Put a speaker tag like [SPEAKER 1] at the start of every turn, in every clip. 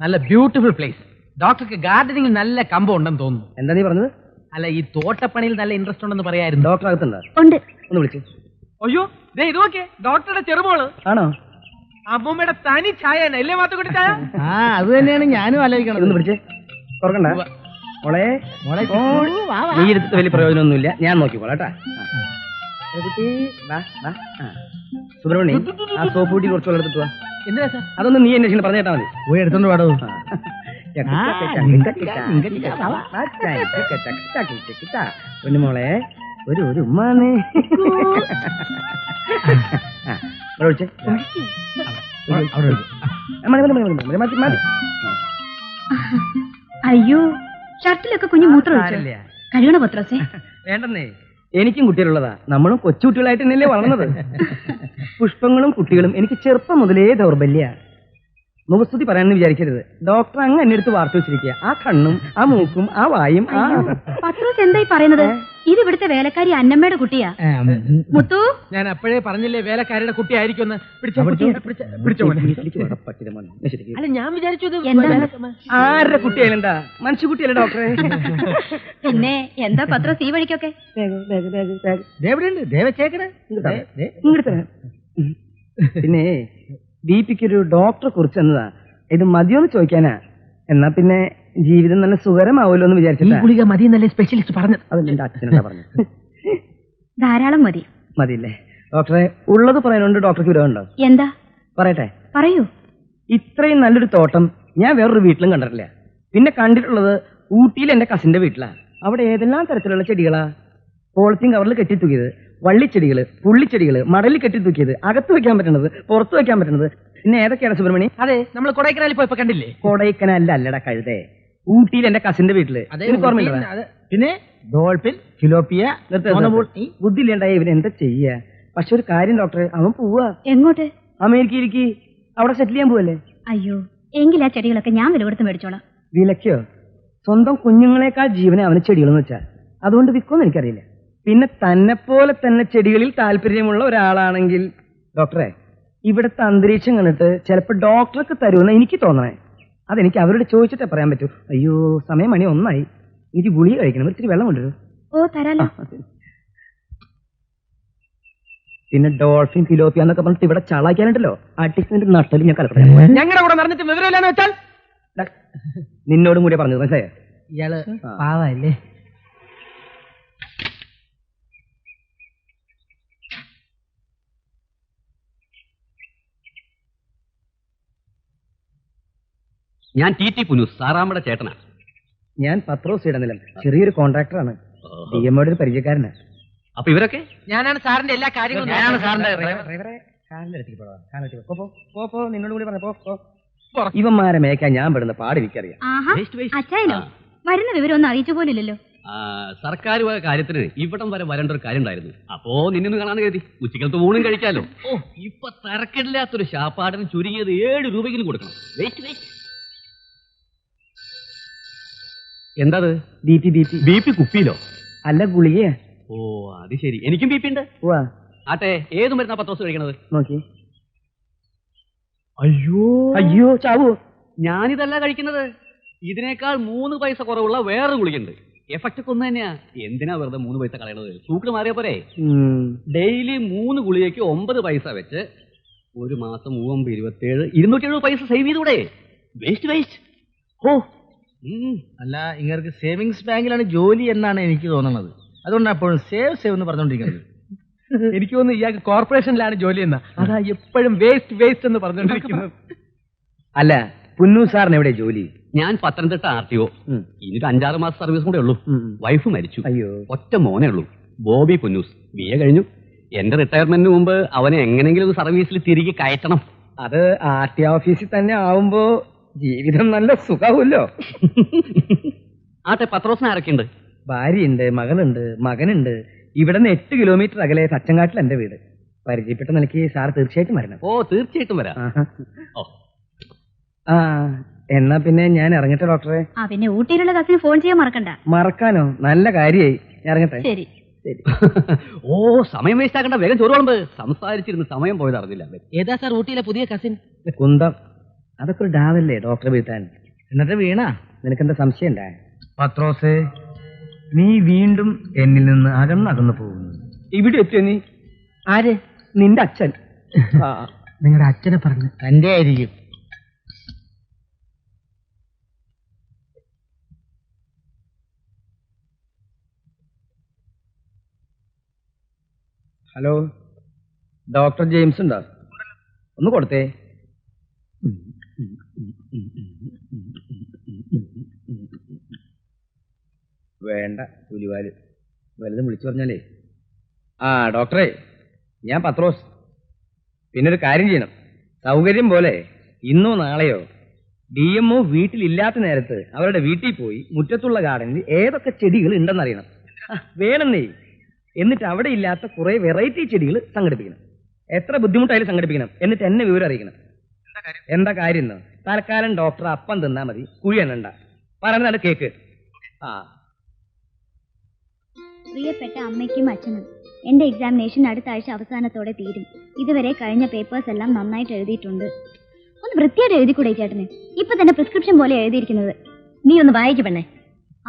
[SPEAKER 1] നല്ല beautiful place. ഡോക്ടർക്ക് gardening നല്ല കമ്പം ഉണ്ടെന്ന് തോന്നുന്നു.
[SPEAKER 2] എന്താ നീ പറഞ്ഞത്?
[SPEAKER 1] അല്ല, ഈ തോട്ടപ്പണിയിൽ നല്ല ഇൻട്രസ്റ്റ് ഉണ്ടെന്ന് പറയായിരുന്നു.
[SPEAKER 2] ഡോക്ടർ അകത്തുണ്ടോ?
[SPEAKER 3] ഉണ്ട്.
[SPEAKER 2] ഒന്ന് വിളിച്ചു.
[SPEAKER 1] അയ്യോ, ദേ ഇത് നോക്കിയേ, ഡോക്ടറുടെ ചെറുമോള്.
[SPEAKER 2] ആണോ?
[SPEAKER 1] അമ്മൂമ്മയുടെ തനി ചായ അല്ലേ മാത്തുക്കുട്ടി ചായ?
[SPEAKER 4] അത് തന്നെയാണ് ഞാനും ആലോചിക്കണം.
[SPEAKER 2] ഒന്ന് പിടിച്ചേ, തുറക്കണ്ട മോളെ.
[SPEAKER 4] മോളെ
[SPEAKER 2] നീ എടുത്തിട്ട് വലിയ പ്രയോജനമൊന്നുമില്ല, ഞാൻ നോക്കിക്കോളാം കേട്ടാ. കുട്ടി സുബ്രഹ്മണി, ആ സോപ്പ് കൂട്ടി കുറച്ച് വെള്ളം എടുത്തിട്ട് വാ.
[SPEAKER 1] എന്തിനാ സാർ?
[SPEAKER 2] അതൊന്നും നീ അന്വേഷിക്കണം, പറഞ്ഞേട്ടാ മതി.
[SPEAKER 4] പോയി എടുത്തോണ്ട് പാടോ.
[SPEAKER 2] മോളെ ഒരു ഉമ്മാന്ന് ഒഴിച്ചേ. മതി.
[SPEAKER 3] അയ്യോ, ഷർട്ടിലൊക്കെ കുഞ്ഞു മൂത്രം ഒഴിച്ചോ? കഴിയണ പത്രോസേ?
[SPEAKER 2] വേണ്ടെന്നേ, എനിക്കും കുട്ടികളുള്ളതാ. നമ്മളും കൊച്ചുകുട്ടികളായിട്ട് തന്നെയല്ലേ വളർന്നത്. പുഷ്പങ്ങളും കുട്ടികളും എനിക്ക് ചെറുപ്പം മുതലേ ദൗർബല്യ. മുഖസ്തുതി പറയാനെന്ന് വിചാരിക്കരുത്. ഡോക്ടർ അങ്ങ് എന്നെ എടുത്ത് വാർത്ത വെച്ചിരിക്കുക. ആ കണ്ണും ആ മൂക്കും ആ വായും.
[SPEAKER 3] പത്രോസ് എന്തായി പറയുന്നത്? ഇത് ഇവിടുത്തെ വേലക്കാരി അന്നമ്മയുടെ കുട്ടിയാ. മുത്തു,
[SPEAKER 1] ഞാൻ അപ്പോഴേ പറഞ്ഞില്ലേ വേലക്കാരുടെ കുട്ടി ആയിരിക്കും. അല്ല, ഞാൻ വിചാരിച്ചു
[SPEAKER 2] ആരുടെ കുട്ടിയായാലെന്താ, മനുഷ്യക്കുട്ടിയല്ലേ ഡോക്ടറെ?
[SPEAKER 3] പിന്നെ എന്താ പത്രോസ് ഈ വഴിക്കൊക്കെ?
[SPEAKER 2] പിന്നെ ദീപിക്കൊരു ഡോക്ടറെ കുറിച്ച് എന്നതാ. ഇത് മതിയോന്ന് ചോദിക്കാനാ. എന്നാ പിന്നെ ജീവിതം നല്ല സുഖരമാവുമല്ലോ എന്ന് വിചാരിച്ചിട്ടാ.
[SPEAKER 1] ഗുളിക മതി എന്നല്ലേ സ്പെഷ്യലിസ്റ്റ് പറഞ്ഞത്?
[SPEAKER 2] അതല്ല, എന്റെ അച്ഛനെന്താ പറഞ്ഞത്?
[SPEAKER 3] ധാരാളം മതി.
[SPEAKER 2] മതിയില്ലേ ഡോക്ടറെ? ഉള്ളത് പറയാനുണ്ട്. ഡോക്ടർക്ക് വിരോധമുണ്ടോ?
[SPEAKER 3] എന്താ?
[SPEAKER 2] പറയട്ടെ.
[SPEAKER 3] പറയൂ.
[SPEAKER 2] ഇത്രയും നല്ലൊരു തോട്ടം ഞാൻ വേറൊരു വീട്ടിലും കണ്ടിട്ടില്ല. പിന്നെ കണ്ടിട്ടുള്ളത് ഊട്ടിയിൽ എന്റെ കസിന്റെ വീട്ടിലാ. അവിടെ ഏതെല്ലാം തരത്തിലുള്ള ചെടികളാ. പോളിത്തീൻ കവറിൽ കെട്ടിത്തൂക്കിയത്, വള്ളിച്ചെടികള്, പുള്ളിച്ചെടികള്, മടലിൽ കെട്ടിത്തൂക്കിയത്, അകത്ത് വെക്കാൻ പറ്റുന്നത്, പുറത്ത് വെക്കാൻ പറ്റുന്നത്. പിന്നെ ഏതൊക്കെയാണ് സുബ്രഹ്മണി?
[SPEAKER 1] അതെ, നമ്മൾ കൊടൈക്കനാലിൽ പോയപ്പോ കണ്ടില്ലേ?
[SPEAKER 2] കൊടൈക്കനാലിൽ അല്ലടാ കഴുതേ, ഊട്ടിയിൽ എന്റെ കസിന്റെ വീട്ടില്.
[SPEAKER 4] പിന്നെ ഡോൾഫിൻ, ഫിലോപ്പിയ.
[SPEAKER 2] ബുദ്ധിയില്ലേണ്ടായി ഇവന് എന്താ ചെയ്യാ? പക്ഷെ ഒരു കാര്യം ഡോക്ടറെ, അവൻ പോവാ.
[SPEAKER 3] എങ്ങോട്ട്?
[SPEAKER 2] അമേരിക്കയിലേക്ക്. അവിടെ സെറ്റിൽ ചെയ്യാൻ പോവല്ലേ?
[SPEAKER 3] അയ്യോ, എങ്കിൽ ആ ചെടികളൊക്കെ ഞാൻ വില കൊടുത്ത് മേടിച്ചോളാം.
[SPEAKER 2] വിലക്കോ? സ്വന്തം കുഞ്ഞുങ്ങളെക്കാൾ ജീവനെ അവന് ചെടികളെന്ന് വെച്ചാ. അതുകൊണ്ട് വിൽക്കുമെന്ന് എനിക്കറിയില്ല. പിന്നെ തന്നെ പോലെ തന്നെ ചെടികളിൽ താല്പര്യമുള്ള ഒരാളാണെങ്കിൽ ഡോക്ടറെ, ഇവിടുത്തെ അന്തരീക്ഷം കണ്ടിട്ട് ചിലപ്പോൾ ഡോക്ടർക്ക് തരുമെന്ന് എനിക്ക് തോന്നണേ. അതെനിക്ക് അവരോട് ചോദിച്ചിട്ടേ പറയാൻ പറ്റൂ. അയ്യോ, സമയം മണി 1 എനിക്ക് ഗുളിക കഴിക്കണം. ഇത്തിരി വെള്ളം കൊണ്ടുവരും.
[SPEAKER 3] ഓ, തരാലോ.
[SPEAKER 2] പിന്നെ ഡോൾഫിൻ, ഫിലോപ്പിയ എന്നൊക്കെ പറഞ്ഞിട്ട് ഇവിടെ ചളാക്കാനുണ്ടല്ലോ. അടിക്കുന്നതിന്റെ നട്ടല് ഞാൻ കലപ്പറയാം.
[SPEAKER 1] ഞങ്ങളുടെ കൂടെ നടന്നിട്ട് വിവരമില്ലാന്ന് വെച്ചാൽ
[SPEAKER 2] നിന്നോടും കൂടി പറഞ്ഞത് മനസ്സിലായോ?
[SPEAKER 1] ഇയാള് പാവല്ലേ?
[SPEAKER 5] ഞാൻ ടി പുനൂസ്, സാറാമ്മയുടെ ചേട്ടനാ.
[SPEAKER 2] ഞാൻ പത്രോസ് ഇടനിലം, ചെറിയൊരു കോൺട്രാക്ടറാണ്. DMOയുടെ ഒരു പരിചയക്കാരനാ.
[SPEAKER 5] അപ്പൊ ഇവരൊക്കെ?
[SPEAKER 1] ഞാനാണ് സാറിന്റെ എല്ലാ കാര്യങ്ങളും.
[SPEAKER 2] ഞാനാണ് സാറിന്റെ നിന്നോട് കൂടി പറഞ്ഞ ഇവന്മാരെ മേക്കാൻ ഞാൻ പെടുന്ന പാട് എനിക്കറിയാം.
[SPEAKER 3] അച്ചായനോ? വരുന്ന വിവരം ഒന്നും അറിയിച്ചു പോലില്ലല്ലോ.
[SPEAKER 5] സർക്കാർ കാര്യത്തിന് ഇവിടം വരെ വരേണ്ട ഒരു കാര്യം ഉണ്ടായിരുന്നു. അപ്പോ നിന്നൊന്ന് കാണാൻ കരുതി. ഉച്ചക്കലത്ത് ഊണും കഴിക്കാലോ. ഓ, ഇപ്പൊ തരക്കില്ലാത്തൊരു ശാപ്പാടിന് ചുരുങ്ങിയത് 7 രൂപയ്ക്കും കൊടുക്കണം. എന്താ ബി പി കുപ്പിയിലോ?
[SPEAKER 2] അല്ല, ഗുളികയെ.
[SPEAKER 5] ഓ, അത് ശരി. എനിക്കും ബി പി ഉണ്ട്. ആട്ടെ, ഏത് മരുന്നാ പത്ത് ദിവസം കഴിക്കണത്?
[SPEAKER 2] നോക്കി.
[SPEAKER 4] അയ്യോ
[SPEAKER 2] അയ്യോ, ചാവോ?
[SPEAKER 5] ഞാനിതല്ല കഴിക്കുന്നത്. ഇതിനേക്കാൾ 3 പൈസ കുറവുള്ള വേറെ ഗുളികയുണ്ട്. എഫക്റ്റ് ഒക്കെ ഒന്ന് തന്നെയാ. എന്തിനാ വെറുതെ 3 പൈസ കളയണത്? സൂക്കിൽ മാറിയ പോരെ. ഡെയിലി 3 ഗുളികയ്ക്ക് 9 പൈസ വെച്ച് ഒരു മാസം 27 270 പൈസ സേവ് ചെയ്തൂടെ? വേസ്റ്റ്. ഓ,
[SPEAKER 4] അല്ല, ഇങ്ങനെ സേവിങ്സ് ബാങ്കിലാണ് ജോലി എന്നാണ് എനിക്ക് തോന്നുന്നത്. അതുകൊണ്ടാണ് എപ്പോഴും സേവ് എന്ന് പറഞ്ഞോണ്ടിരിക്കുന്നത്.
[SPEAKER 1] എനിക്ക് തോന്നുന്നു ഇയാൾക്ക് കോർപ്പറേഷനിലാണ് ജോലി എന്നാ. അതാ എപ്പോഴും വേസ്റ്റ് എന്ന് പറഞ്ഞോണ്ടിരിക്കുന്നത്.
[SPEAKER 2] അല്ല, പുന്നു സാറിന് എവിടെ ജോലി?
[SPEAKER 5] ഞാൻ പത്തനംതിട്ട RTO. ഇനി 5-6 മാസം സർവീസ് കൂടെ ഉള്ളൂ. വൈഫ് മരിച്ചു.
[SPEAKER 2] അയ്യോ.
[SPEAKER 5] ഒറ്റ മോനേ ഉള്ളൂ, ബോബി പുന്നൂസ്. BA കഴിഞ്ഞു. എന്റെ റിട്ടയർമെന്റിന് മുമ്പ് അവനെ എങ്ങനെങ്കിലും സർവീസിൽ തിരികെ കയറ്റണം.
[SPEAKER 2] അത് RTO ഓഫീസിൽ തന്നെ ആവുമ്പോ ജീവിതം നല്ല സുഖാവുമല്ലോ.
[SPEAKER 5] ആട്ടെ, പത്രോസിന് ആരൊക്കെയുണ്ട്?
[SPEAKER 2] ഭാര്യയുണ്ട്, മകളുണ്ട്, മകനുണ്ട്. ഇവിടെ നിന്ന് 8 കിലോമീറ്റർ അകലെ തച്ചങ്കാട്ടിൽ എന്റെ വീട്. പരിചയപ്പെട്ട നിലയ്ക്ക് സാർ തീർച്ചയായിട്ടും വരണം.
[SPEAKER 5] ഓ, തീർച്ചയായിട്ടും വരാം.
[SPEAKER 2] എന്നാ പിന്നെ ഞാൻ ഇറങ്ങട്ടെ ഡോക്ടറെ.
[SPEAKER 3] പിന്നെ ഊട്ടിയിലുള്ള കസിന് ഫോൺ ചെയ്യാൻ മറക്കണ്ട.
[SPEAKER 2] മറക്കാനോ? നല്ല കാര്യമായി. ഇറങ്ങട്ടെ.
[SPEAKER 3] ശരി.
[SPEAKER 5] ഓ, സമയം വേസ്റ്റ് ആക്കണ്ട, വേഗം ചോറ് വിളമ്പ്. സംസാരിച്ചിരുന്ന് സമയം പോയത് അറിഞ്ഞില്ല.
[SPEAKER 1] ഏതാ സാർ ഊട്ടിയിലെ പുതിയ കസിൻ?
[SPEAKER 2] കുന്തം. അതൊക്കെ ഒരു ഡാവല്ലേ ഡോക്ടറെ വീഴ്ത്താൻ.
[SPEAKER 4] എന്നിട്ട് വീണ
[SPEAKER 2] നിനക്കെന്താ സംശയം ഉണ്ടാ?
[SPEAKER 1] പത്രോസേ, നീ വീണ്ടും എന്നിൽ നിന്ന് അകന്നകന്നു പോകുന്നു.
[SPEAKER 2] ഇവിടെ എത്തിയോ നീ? ആര്? നിന്റെ അച്ഛൻ.
[SPEAKER 1] നിങ്ങളുടെ അച്ഛനെ പറഞ്ഞു.
[SPEAKER 4] തന്റെ ആയിരിക്കും.
[SPEAKER 2] ഹലോ, ഡോക്ടർ ജെയിംസ് ഉണ്ടോ? ഒന്ന് കൊടുത്തേ. വേണ്ട, പുലിവാല് വലുതും വിളിച്ചു പറഞ്ഞാലേ. ആ ഡോക്ടറെ, ഞാൻ പത്രോസ്. പിന്നെ ഒരു കാര്യം ചെയ്യണം. സൗകര്യം പോലെ ഇന്നോ നാളെയോ DMO വീട്ടിലില്ലാത്ത നേരത്ത് അവരുടെ വീട്ടിൽ പോയി മുറ്റത്തുള്ള ഗാർഡനിൽ ഏതൊക്കെ ചെടികൾ ഉണ്ടെന്നറിയണം. വേണമെന്നേ. എന്നിട്ട് അവിടെ ഇല്ലാത്ത കുറെ വെറൈറ്റി ചെടികൾ സംഘടിപ്പിക്കണം. എത്ര ബുദ്ധിമുട്ടായാലും സംഘടിപ്പിക്കണം. എന്നിട്ട് എന്നെ വിവരം അറിയിക്കണം. എന്താ കാര്യം എന്ന് തൽക്കാലം ഡോക്ടർ അപ്പം തിന്നാ മതി, കുഴി എണ്ണണ്ട. പറയുന്നതാണ് കേക്ക്. ആ
[SPEAKER 3] പ്രിയപ്പെട്ട അമ്മയ്ക്കും അച്ഛനും, എന്റെ എക്സാമിനേഷൻ അടുത്ത ആഴ്ച അവസാനത്തോടെ തീരും. ഇതുവരെ കഴിഞ്ഞ പേപ്പേഴ്സ് എല്ലാം നന്നായിട്ട് എഴുതിയിട്ടുണ്ട്. ഒന്ന് വൃത്തിയായിട്ട് എഴുതിക്കൂടെ ചേട്ടന്? ഇപ്പൊ തന്നെ പ്രിസ്ക്രിപ്ഷൻ പോലെ എഴുതിയിരിക്കുന്നത്. നീ ഒന്ന് വായിക്ക് പെണ്ണേ.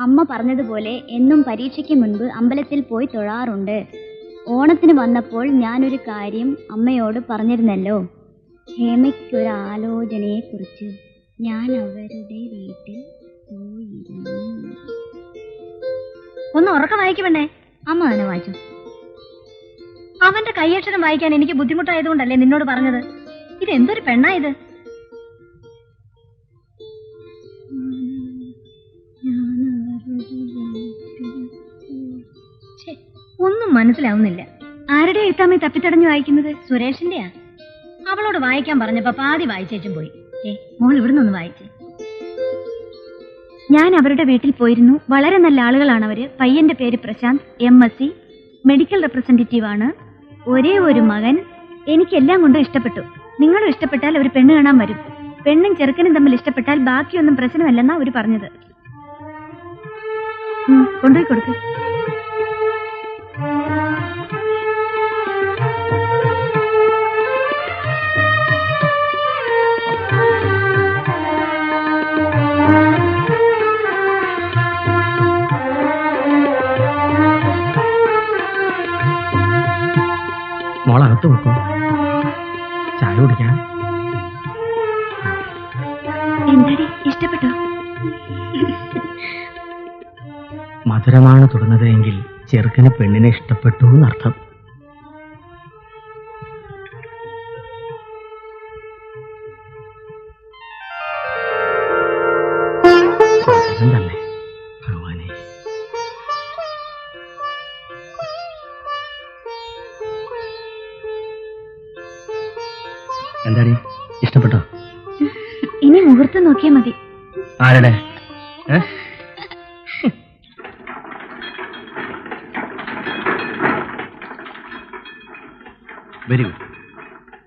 [SPEAKER 3] അമ്മ പറഞ്ഞതുപോലെ എന്നും പരീക്ഷയ്ക്ക് മുൻപ് അമ്പലത്തിൽ പോയി തൊഴാറുണ്ട്. ഓണത്തിന് വന്നപ്പോൾ ഞാനൊരു കാര്യം അമ്മയോട് പറഞ്ഞിരുന്നല്ലോ. ഹേമയ്ക്കൊരാലോചനയെ കുറിച്ച്. ഞാൻ അവരുടെ വീട്ടിൽ പോയിരുന്നു. ഒന്ന് ഉറക്കം വായിക്കുമെന്നേ. അമ്മ തന്നെ വായിച്ചു. അവന്റെ കൈയക്ഷരം വായിക്കാൻ എനിക്ക് ബുദ്ധിമുട്ടായതുകൊണ്ടല്ലേ നിന്നോട് പറഞ്ഞത്. ഇതെന്തൊരു പെണ്ണാ ഇത്? ഒന്നും മനസ്സിലാവുന്നില്ല. ആരുടെ എഴുത്താമ്മ തപ്പിത്തടഞ്ഞു വായിക്കുന്നത്? സുരേഷിന്റെയാ. അവളോട് വായിക്കാൻ പറഞ്ഞപ്പോ പാതി വായിച്ചേച്ചും പോയി. മോൾ ഇവിടുന്ന് ഒന്ന് വായിച്ചേ. ഞാൻ അവരുടെ വീട്ടിൽ പോയിരുന്നു. വളരെ നല്ല ആളുകളാണ് അവര്. പയ്യന്റെ പേര് പ്രശാന്ത്, MSc, മെഡിക്കൽ റെപ്രസെന്റേറ്റീവ് ആണ്. ഒരേ ഒരു മകൻ. എനിക്കെല്ലാം കൊണ്ടും ഇഷ്ടപ്പെട്ടു. നിങ്ങളും ഇഷ്ടപ്പെട്ടാൽ ഒരു പെണ്ണ് കാണാൻ വരും. പെണ്ണും ചെറുക്കനും തമ്മിൽ ഇഷ്ടപ്പെട്ടാൽ ബാക്കിയൊന്നും പ്രശ്നമല്ലെന്നാ അവര് പറഞ്ഞത്. കൊണ്ടുപോയി കൊടുക്ക്.
[SPEAKER 1] മോളകത്ത് വെക്കോ, ചായ കുടിക്കാൻ.
[SPEAKER 3] എന്താടി, ഇഷ്ടപ്പെട്ടോ?
[SPEAKER 1] മധുരമാണ് തുടർന്നത് എങ്കിൽ ചെറുക്കന് പെണ്ണിനെ ഇഷ്ടപ്പെട്ടു എന്നർത്ഥം. തന്നെ ഭഗവാനെ. എന്താടി, ഇഷ്ടപ്പെട്ടോ?
[SPEAKER 3] ഇനി മുഹൂർത്തം നോക്കിയാ മതി.
[SPEAKER 1] ആരുടെ?
[SPEAKER 6] Very good.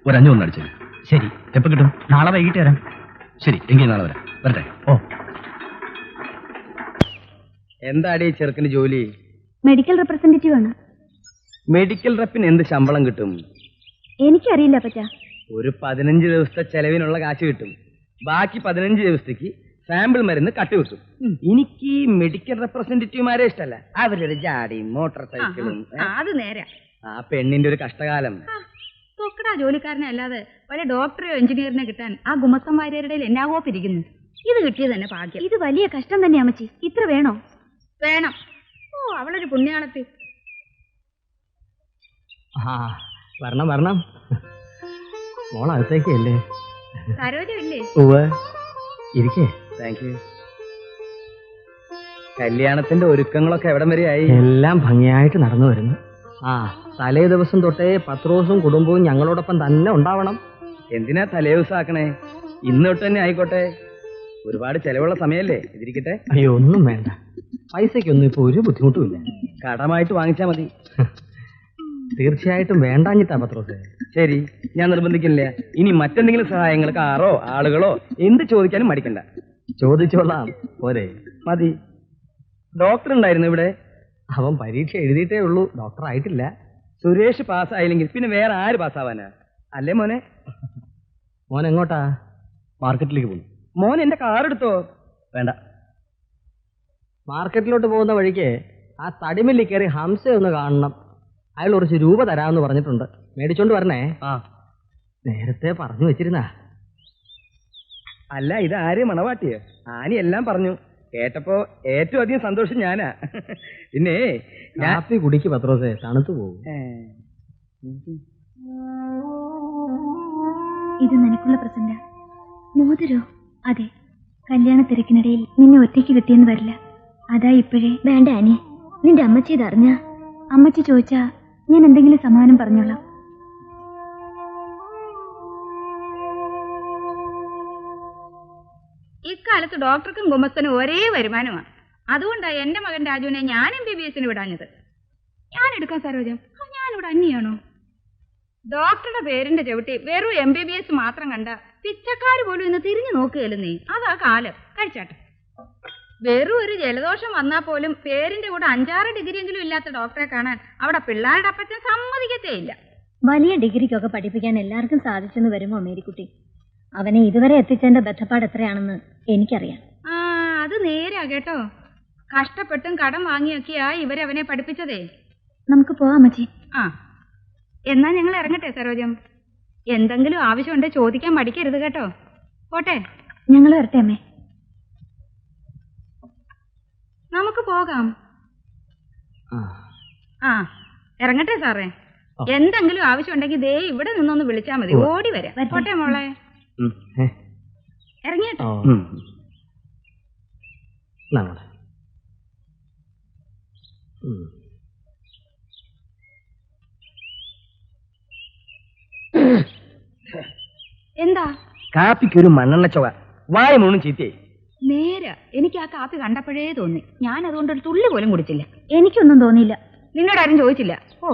[SPEAKER 6] ഒരു 5 ഒന്ന് അടിച്ചത്.
[SPEAKER 1] ശരി, എപ്പോ കിട്ടും? നാളെ വൈകിട്ട് വരാം.
[SPEAKER 6] ശരി, എങ്കിൽ നാളെ വരാം. വരട്ടെ.
[SPEAKER 1] ഓ,
[SPEAKER 2] എന്താടി ചെറുക്കന് ജോലി?
[SPEAKER 3] മെഡിക്കൽ റെപ്രസെന്റേറ്റീവ് ആണ്.
[SPEAKER 2] മെഡിക്കൽ റെപ്പിന് എന്ത് ശമ്പളം കിട്ടും?
[SPEAKER 3] എനിക്കറിയില്ല പറ്റാ.
[SPEAKER 2] ഒരു 15 ദിവസത്തെ ചെലവിനുള്ള കാശ് കിട്ടും. ബാക്കി 15 ദിവസത്തേക്ക് സാമ്പിൾ മരുന്ന് കട്ടുവെക്കും. എനിക്ക് മെഡിക്കൽ റെപ്രസെന്റേറ്റീവ്മാരെ ഇഷ്ടമല്ല. അവരൊരു ജാടിയും മോട്ടോർ സൈക്കിളും.
[SPEAKER 7] അത് നേരെ.
[SPEAKER 2] ആ പെണ്ണിന്റെ ഒരു കഷ്ടകാലം.
[SPEAKER 7] തൊക്കടാ ജോലിക്കാരനെ അല്ലാതെ വല്ല ഡോക്ടറെയോ എഞ്ചിനീയറിനെ കിട്ടാൻ ആ ഗുമസ്തന്മാരുടെ എന്നാ ഹോപ്പിരിക്കുന്നു. ഇത് കിട്ടിയത് തന്നെ ഭാഗ്യം.
[SPEAKER 3] ഇത് വലിയ കഷ്ടം തന്നെ അമ്മച്ചി. ഇത്ര വേണോ?
[SPEAKER 7] വേണം. ഓ, അവളൊരു പുണ്യാളത്തി.
[SPEAKER 1] വരണം വരണം. മോളകത്തേക്കല്ലേ?
[SPEAKER 7] സരോജമില്ലേ?
[SPEAKER 1] ഇരിക്കേ.
[SPEAKER 2] Thank you. കല്യാണത്തിന്റെ ഒരുക്കങ്ങളൊക്കെ എവിടം വരെയായി?
[SPEAKER 1] എല്ലാം ഭംഗിയായിട്ട് നടന്നു വരുന്നു. ആ, തലേ ദിവസം തൊട്ടേ പത്രോസും കുടുംബവും ഞങ്ങളോടൊപ്പം തന്നെ ഉണ്ടാവണം.
[SPEAKER 2] എന്തിനാ തലേ ദിവസം ആക്കണേ? ഇന്ന് തൊട്ട് തന്നെ ആയിക്കോട്ടെ. ഒരുപാട് ചെലവുള്ള സമയല്ലേ, ഇതിരിക്കട്ടെ.
[SPEAKER 1] അയ്യോ, ഒന്നും വേണ്ട. പൈസക്കൊന്നും ഇപ്പൊ ഒരു ബുദ്ധിമുട്ടുമില്ല.
[SPEAKER 2] കടമായിട്ട് വാങ്ങിച്ചാ മതി.
[SPEAKER 1] തീർച്ചയായിട്ടും വേണ്ടാഞ്ഞിട്ടാ പത്രോസേ.
[SPEAKER 2] ശരി, ഞാൻ നിർബന്ധിക്കില്ല. ഇനി മറ്റെന്തെങ്കിലും സഹായങ്ങൾ, കാറോ ആളുകളോ എന്ത് ചോദിക്കാനും മടിക്കണ്ട.
[SPEAKER 1] ചോദിച്ചോളാം. പോരെ?
[SPEAKER 2] മതി. ഡോക്ടർ ഉണ്ടായിരുന്നു ഇവിടെ?
[SPEAKER 1] അവൻ പരീക്ഷ എഴുതിയിട്ടേ ഉള്ളൂ, ഡോക്ടർ ആയിട്ടില്ല.
[SPEAKER 2] സുരേഷ് പാസ്സായില്ലെങ്കിൽ പിന്നെ വേറെ ആര് പാസ്സാവാനാ? അല്ലേ മോനെ?
[SPEAKER 1] മോൻ എങ്ങോട്ടാ?
[SPEAKER 6] മാർക്കറ്റിലേക്ക് പോകുന്നു.
[SPEAKER 2] മോൻ എന്റെ കാർ എടുത്തോ?
[SPEAKER 6] വേണ്ട.
[SPEAKER 1] മാർക്കറ്റിലോട്ട് പോകുന്ന വഴിക്ക് ആ തടിമില്ലി കയറി ഹംസ ഒന്ന് കാണണം. അയാൾ കുറച്ച് രൂപ തരാമെന്ന് പറഞ്ഞിട്ടുണ്ട്. മേടിച്ചോണ്ട് വരണേ.
[SPEAKER 6] ആ,
[SPEAKER 1] നേരത്തെ പറഞ്ഞു വെച്ചിരുന്ന.
[SPEAKER 2] അല്ല, ഇത് ആര് മണവാട്ടിയോ? ആനി എല്ലാം പറഞ്ഞു. കേട്ടപ്പോ ഏറ്റവും അധികം സന്തോഷം ഞാനാ. പിന്നെ
[SPEAKER 1] കാപ്പി കുടിക്ക് പത്രോസേ, തണുത്തു പോകും.
[SPEAKER 3] ഇത് നിനക്കുള്ള പ്രസന്റ. മോതിരോ? അതെ. കല്യാണ തിരക്കിനിടയിൽ നിന്നെ ഒറ്റയ്ക്ക് കിട്ടിയെന്ന് വരില്ല. അതാ ഇപ്പോഴേ. വേണ്ട ആനി, നിന്റെ അമ്മച്ചി ഇതറിഞ്ഞ. അമ്മച്ചി ചോദിച്ചാ ഞാൻ എന്തെങ്കിലും സമാധാനം പറഞ്ഞോളാം.
[SPEAKER 7] ഇക്കാലത്ത് ഡോക്ടർക്കും ഗുമസ്തനും ഒരേ വരുമാനമാണ്. അതുകൊണ്ടാണ് എന്റെ മകൻ രാജുവിനെ ഞാൻ MBBS വിടാഞ്ഞത്. ഞാൻ എടുക്കാൻ സരോജം, ഞാനിവിടെ അന്യാണോ? ഡോക്ടറുടെ പേരിന്റെ ചവിട്ടി വെറും MBBS മാത്രം കണ്ട പിച്ചക്കാർ പോലും ഇന്ന് തിരിഞ്ഞു നോക്കുകയല്ലേ നീ. അതാ കാലം. കഴിച്ചാട്ടെ. വെറും ഒരു ജലദോഷം വന്നാൽ പോലും പേരിന്റെ കൂടെ 5-6 ഡിഗ്രിയെങ്കിലും ഇല്ലാത്ത ഡോക്ടറെ കാണാൻ അവിടെ പിള്ളേരുടെ അപ്പച്ചൻ സമ്മതിക്കത്തേ ഇല്ല.
[SPEAKER 3] വലിയ ഡിഗ്രിക്കൊക്കെ പഠിപ്പിക്കാൻ എല്ലാവർക്കും സാധിച്ചെന്ന് വരുമോ മേരിക്കുട്ടി? അവനെ ഇതുവരെ എത്തിച്ചതിന്റെ ബന്ധപ്പാട് എത്രയാണെന്ന് എനിക്കറിയാം.
[SPEAKER 7] ആ, അത് നേരാ കേട്ടോ. കഷ്ടപ്പെട്ടും കടം വാങ്ങിയൊക്കെയാ ഇവരവനെ പഠിപ്പിച്ചതേ.
[SPEAKER 3] നമുക്ക് പോവാം അമ്മച്ചി.
[SPEAKER 7] ആ, എന്നാ ഞങ്ങൾ ഇറങ്ങട്ടെ സരോജം. എന്തെങ്കിലും ആവശ്യമുണ്ടെ ചോദിക്കാൻ മടിക്കരുത് കേട്ടോ. പോട്ടെ.
[SPEAKER 3] ഞങ്ങൾ വരട്ടെ അമ്മേ.
[SPEAKER 7] നമുക്ക് പോകാം.
[SPEAKER 1] ആ,
[SPEAKER 7] ആ, ഇറങ്ങട്ടെ സാറേ. എന്തെങ്കിലും ആവശ്യമുണ്ടെങ്കിൽ ദേ ഇവിടെ നിന്നൊന്ന് വിളിച്ചാൽ മതി. ഓടി വരാം. പോട്ടെ മോളെ. ഇറങ്ങിയട്ടെ.
[SPEAKER 1] നമ്മുടെ
[SPEAKER 7] എന്താ?
[SPEAKER 2] കാപ്പിക്കൊരു മണ്ണെണ്ണ ചൊവ. വായ മൂന്നും ചീത്തയായി.
[SPEAKER 7] നേരെ എനിക്ക് ആ കാപ്പി കണ്ടപ്പോഴേ തോന്നി. ഞാൻ അതുകൊണ്ട് ഒരു തുള്ളി പോലും കുടിച്ചില്ല.
[SPEAKER 3] എനിക്കൊന്നും തോന്നിയില്ല.
[SPEAKER 7] നിന്നോടാരും ചോദിച്ചില്ല. ഓ,